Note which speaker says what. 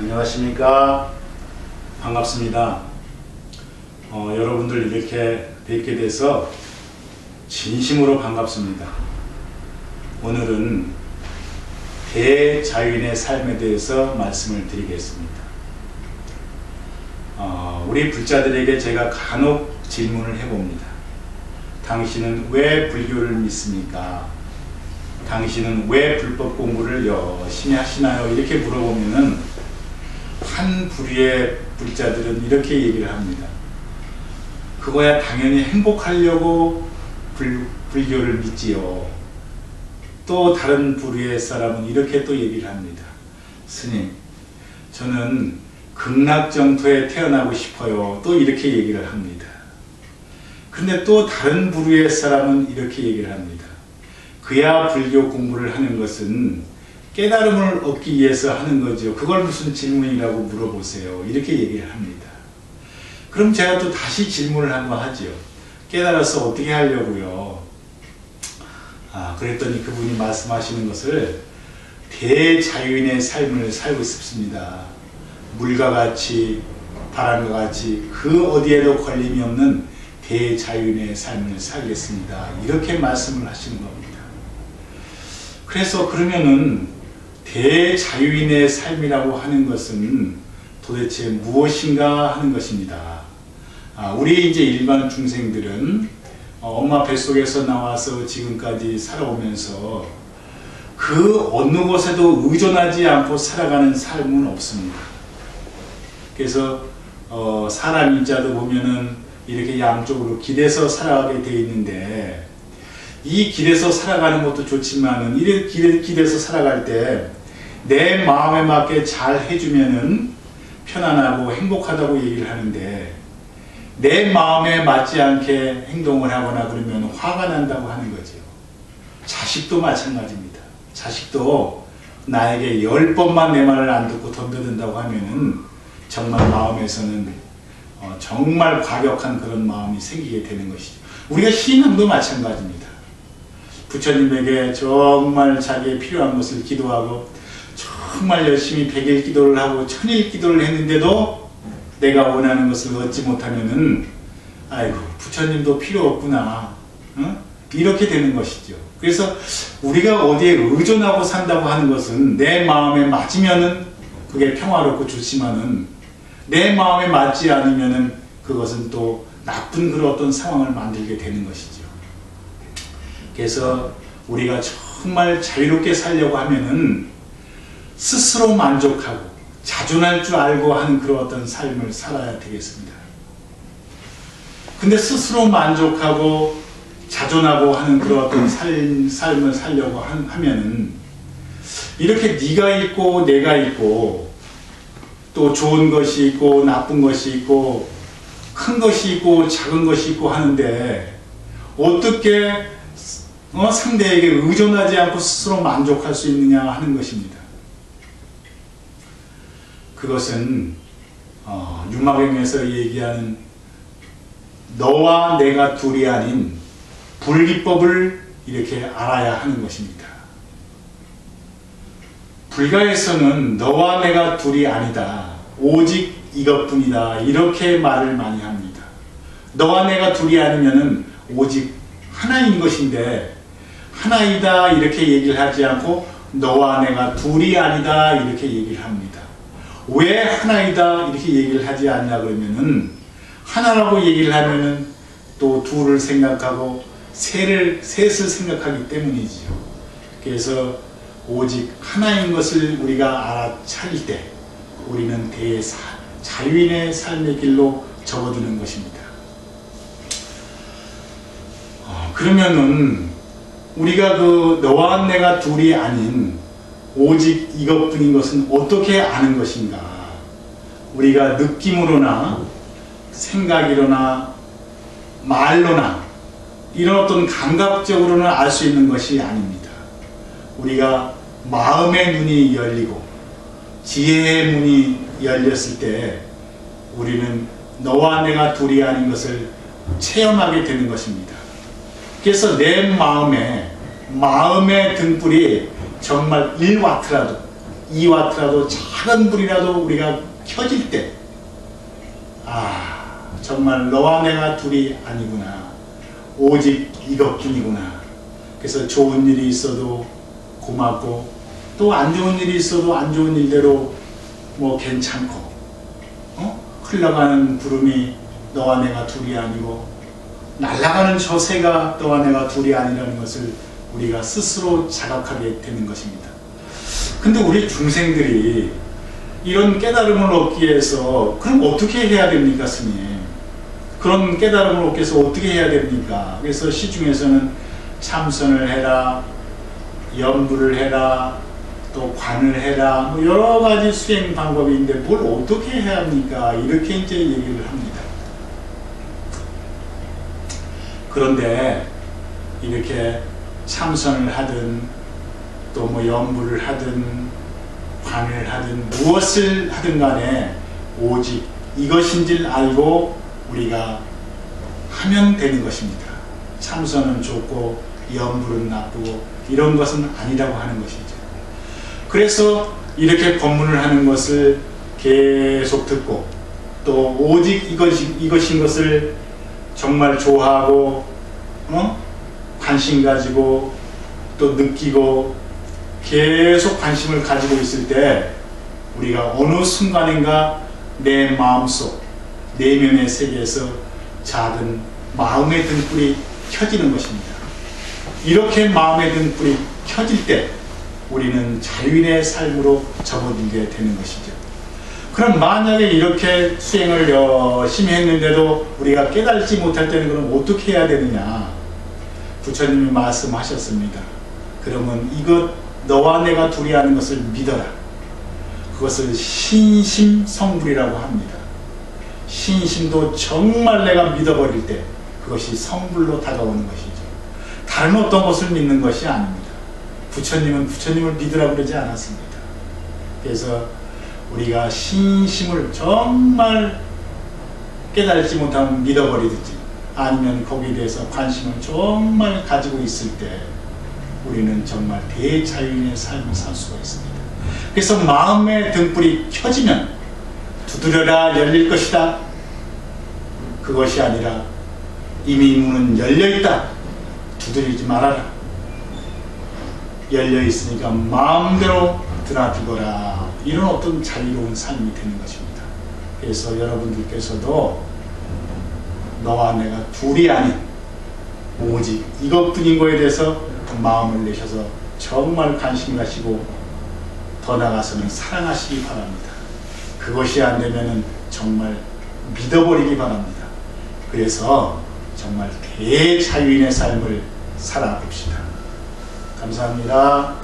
Speaker 1: 안녕하십니까. 반갑습니다. 여러분들 이렇게 뵙게 돼서 진심으로 반갑습니다. 오늘은 대자유인의 삶에 대해서 말씀을 드리겠습니다. 우리 불자들에게 제가 간혹 질문을 해봅니다. 당신은 왜 불교를 믿습니까? 당신은 왜 불법 공부를 열심히 하시나요? 이렇게 물어보면은 한 부류의 불자들은 이렇게 얘기를 합니다. 그거야 당연히 행복하려고 불교를 믿지요. 또 다른 부류의 사람은 이렇게 또 얘기를 합니다. 스님, 저는 극락정토에 태어나고 싶어요. 또 이렇게 얘기를 합니다. 근데 또 다른 부류의 사람은 이렇게 얘기를 합니다. 그야 불교 공부를 하는 것은 깨달음을 얻기 위해서 하는 거죠. 그걸 무슨 질문이라고 물어보세요. 이렇게 얘기를 합니다. 그럼 제가 또 다시 질문을 한번 하죠. 깨달아서 어떻게 하려고요? 그랬더니 그분이 말씀하시는 것을 대자유인의 삶을 살고 싶습니다. 물과 같이 바람과 같이 그 어디에도 걸림이 없는 대자유인의 삶을 살겠습니다. 이렇게 말씀을 하시는 겁니다. 그래서 그러면은 대자유인의 삶이라고 하는 것은 도대체 무엇인가 하는 것입니다. 우리 이제 일반 중생들은 엄마 뱃속에서 나와서 지금까지 살아오면서 그 어느 곳에도 의존하지 않고 살아가는 삶은 없습니다. 그래서 사람 인자도 보면은 이렇게 양쪽으로 길에서 살아가게 되어 있는데, 이 길에서 살아가는 것도 좋지만은 이 길에서 살아갈 때 내 마음에 맞게 잘 해주면은 편안하고 행복하다고 얘기를 하는데, 내 마음에 맞지 않게 행동을 하거나 그러면 화가 난다고 하는 거죠. 자식도 마찬가지입니다. 자식도 나에게 10번만 내 말을 안 듣고 덤벼든다고 하면은 정말 마음에서는 정말 과격한 그런 마음이 생기게 되는 것이죠. 우리가 신앙도 마찬가지입니다. 부처님에게 정말 자기의 필요한 것을 기도하고 정말 열심히 100일 기도를 하고 1000일 기도를 했는데도 내가 원하는 것을 얻지 못하면은 아이고 부처님도 필요 없구나, 이렇게 되는 것이죠. 그래서 우리가 어디에 의존하고 산다고 하는 것은 내 마음에 맞으면은 그게 평화롭고 좋지만은 내 마음에 맞지 않으면은 그것은 또 나쁜 그런 어떤 상황을 만들게 되는 것이죠. 그래서 우리가 정말 자유롭게 살려고 하면은 스스로 만족하고 자존할 줄 알고 하는 그런 어떤 삶을 살아야 되겠습니다. 근데 스스로 만족하고 자존하고 하는 그런 어떤 삶을 살려고 하면은 이렇게 네가 있고 내가 있고 또 좋은 것이 있고 나쁜 것이 있고 큰 것이 있고 작은 것이 있고 하는데 어떻게 상대에게 의존하지 않고 스스로 만족할 수 있느냐 하는 것입니다. 그것은 융마경에서 얘기하는 너와 내가 둘이 아닌 불기법을 이렇게 알아야 하는 것입니다. 불가에서는 너와 내가 둘이 아니다, 오직 이것뿐이다, 이렇게 말을 많이 합니다. 너와 내가 둘이 아니면은 오직 하나인 것인데, 하나이다 이렇게 얘기를 하지 않고 너와 내가 둘이 아니다 이렇게 얘기를 합니다. 왜 하나이다 이렇게 얘기를 하지 않냐 그러면은, 하나라고 얘기를 하면은 또 둘을 생각하고 셋을 생각하기 때문이지요. 그래서 오직 하나인 것을 우리가 알아차릴 때 우리는 자유인의 삶의 길로 접어드는 것입니다. 그러면은 우리가 그 너와 내가 둘이 아닌 오직 이것뿐인 것은 어떻게 아는 것인가? 우리가 느낌으로나 생각이로나 말로나 이런 어떤 감각적으로는 알 수 있는 것이 아닙니다. 우리가 마음의 눈이 열리고 지혜의 문이 열렸을 때 우리는 너와 내가 둘이 아닌 것을 체험하게 되는 것입니다. 그래서 내 마음의 등불이 정말 1와트라도 2와트라도 작은 불이라도 우리가 켜질 때, 정말 너와 내가 둘이 아니구나. 오직 이것뿐이구나. 그래서 좋은 일이 있어도 고맙고, 또 안 좋은 일이 있어도 안 좋은 일대로 뭐 괜찮고, 흘러가는 구름이 너와 내가 둘이 아니고, 날아가는 저 새가 너와 내가 둘이 아니라는 것을 우리가 스스로 자각하게 되는 것입니다. 근데 우리 중생들이 이런 깨달음을 얻기 위해서 그럼 어떻게 해야 됩니까, 스님? 그런 깨달음을 얻기 위해서 어떻게 해야 됩니까? 그래서 시중에서는 참선을 해라, 염불을 해라, 또 관을 해라, 뭐 여러 가지 수행 방법이 있는데 뭘 어떻게 해야 합니까? 이렇게 이제 얘기를 합니다. 그런데 이렇게 참선을 하든 또 뭐 염불을 하든 관을 하든 무엇을 하든 간에 오직 이것인지를 알고 우리가 하면 되는 것입니다. 참선은 좋고 염불은 나쁘고 이런 것은 아니라고 하는 것이죠. 그래서 이렇게 법문을 하는 것을 계속 듣고 또 오직 이것인 것을 정말 좋아하고 관심 가지고 또 느끼고 계속 관심을 가지고 있을 때 우리가 어느 순간인가 내 마음속 내면의 세계에서 작은 마음의 등불이 켜지는 것입니다. 이렇게 마음의 등불이 켜질 때 우리는 자유인의 삶으로 접어들게 되는 것이죠. 그럼 만약에 이렇게 수행을 열심히 했는데도 우리가 깨달지 못할 때는 그럼 어떻게 해야 되느냐? 부처님이 말씀하셨습니다. 그러면 이것 너와 내가 둘이 하는 것을 믿어라. 그것을 신심성불이라고 합니다. 신심도 정말 내가 믿어버릴 때 그것이 성불로 다가오는 것이죠. 다른 어떤 것을 믿는 것이 아닙니다. 부처님은 부처님을 믿으라고 그러지 않았습니다. 그래서 우리가 신심을 정말 깨달지 못하면 믿어버리든지 아니면 거기에 대해서 관심을 정말 가지고 있을 때 우리는 정말 대자유인의 삶을 살 수가 있습니다. 그래서 마음의 등불이 켜지면 두드려라 열릴 것이다. 그것이 아니라 이미 문은 열려있다. 두드리지 말아라. 열려있으니까 마음대로 드나들거라. 이런 어떤 자유로운 삶이 되는 것입니다. 그래서 여러분들께서도 너와 내가 둘이 아닌 오직 이것뿐인 거에 대해서 마음을 내셔서 정말 관심 가시고 더 나아가서는 사랑하시기 바랍니다. 그것이 안 되면은 정말 믿어버리기 바랍니다. 그래서 정말 대자유인의 삶을 살아봅시다. 감사합니다.